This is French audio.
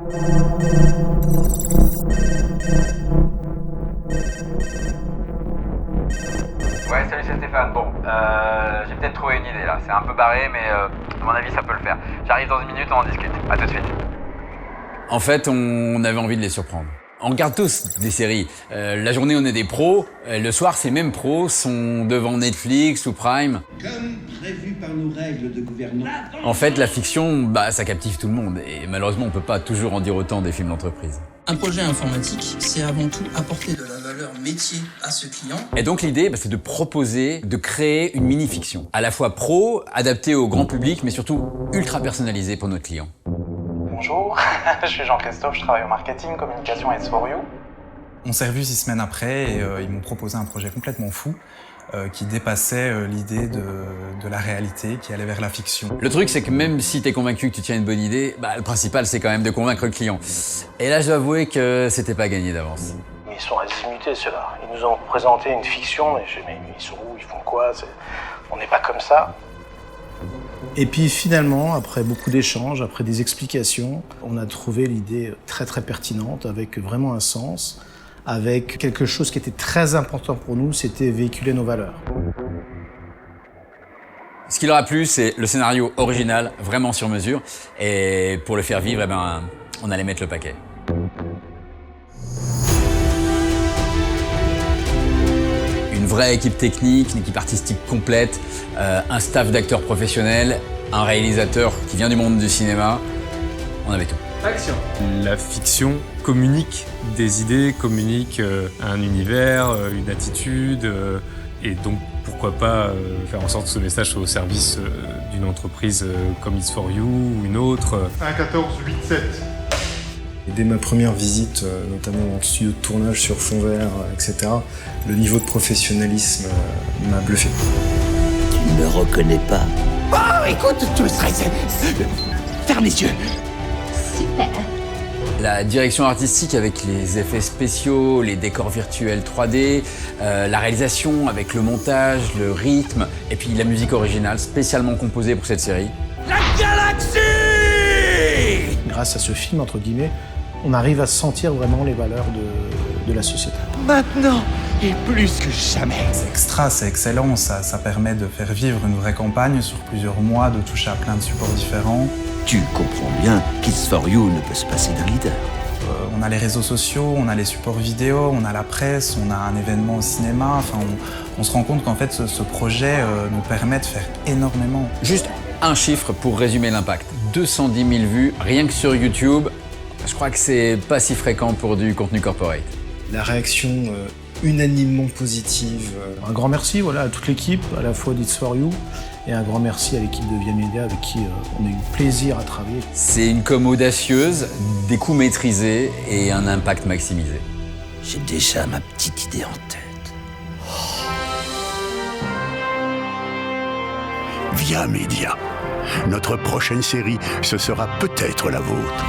Ouais, salut, c'est Stéphane. Bon, j'ai peut-être trouvé une idée là. C'est un peu barré, mais à mon avis, ça peut le faire. J'arrive dans une minute, on en discute. À tout de suite. En fait, on avait envie de les surprendre. On regarde tous des séries. La journée, on est des pros. Le soir, ces mêmes pros sont devant Netflix ou Prime. Comme prévu par nos règles de gouvernement. En fait, la fiction, ça captive tout le monde. Et malheureusement, on peut pas toujours en dire autant des films d'entreprise. Un projet informatique, c'est avant tout apporter de la valeur métier à ce client. Et donc l'idée, c'est de proposer, de créer une mini-fiction. À la fois pro, adaptée au grand public, mais surtout ultra personnalisée pour notre client. Bonjour, je suis Jean-Christophe, je travaille au marketing, communication et It's4You. On s'est revus 6 semaines après et ils m'ont proposé un projet complètement fou qui dépassait l'idée de la réalité, qui allait vers la fiction. Le truc, c'est que même si t'es convaincu que tu tiens une bonne idée, le principal, c'est quand même de convaincre le client. Et là, je dois avouer que c'était pas gagné d'avance. Ils sont azimutés, ceux-là. Ils nous ont présenté une fiction, mais ils sont où, ils font quoi? On n'est pas comme ça. Et puis finalement, après beaucoup d'échanges, après des explications, on a trouvé l'idée très très pertinente, avec vraiment un sens, avec quelque chose qui était très important pour nous, c'était véhiculer nos valeurs. Ce qui leur a plu, c'est le scénario original, vraiment sur mesure. Et pour le faire vivre, on allait mettre le paquet. Une vraie équipe technique, une équipe artistique complète, un staff d'acteurs professionnels, un réalisateur qui vient du monde du cinéma. On avait tout. Action. La fiction communique des idées, communique un univers, une attitude, et donc pourquoi pas faire en sorte que ce message soit au service d'une entreprise comme It's4You ou une autre. 1-14-8-7. Dès ma première visite, notamment dans le studio de tournage sur fond vert, etc., le niveau de professionnalisme m'a bluffé. Tu ne me reconnais pas? Oh, écoute, tout le stress. Ferme les yeux. Super. La direction artistique avec les effets spéciaux, les décors virtuels 3D, la réalisation avec le montage, le rythme, et puis la musique originale spécialement composée pour cette série. La galaxie! Grâce à ce film, entre guillemets, on arrive à sentir vraiment les valeurs de la société. Maintenant, et plus que jamais. C'est extra, c'est excellent, ça permet de faire vivre une vraie campagne sur plusieurs mois, de toucher à plein de supports différents. Tu comprends bien qu'It's4You ne peut se passer d'un leader. On a les réseaux sociaux, on a les supports vidéo, on a la presse, on a un événement au cinéma. Enfin, on se rend compte qu'en fait, ce projet nous permet de faire énormément. Juste un chiffre pour résumer l'impact. 210 000 vues, rien que sur YouTube. Je crois que c'est pas si fréquent pour du contenu corporate. La réaction unanimement positive. Un grand merci à toute l'équipe, à la fois d'It's4You, et un grand merci à l'équipe de Via Media avec qui on a eu plaisir à travailler. C'est une com audacieuse, des coûts maîtrisés et un impact maximisé. J'ai déjà ma petite idée en tête. Via Media. Notre prochaine série, ce sera peut-être la vôtre.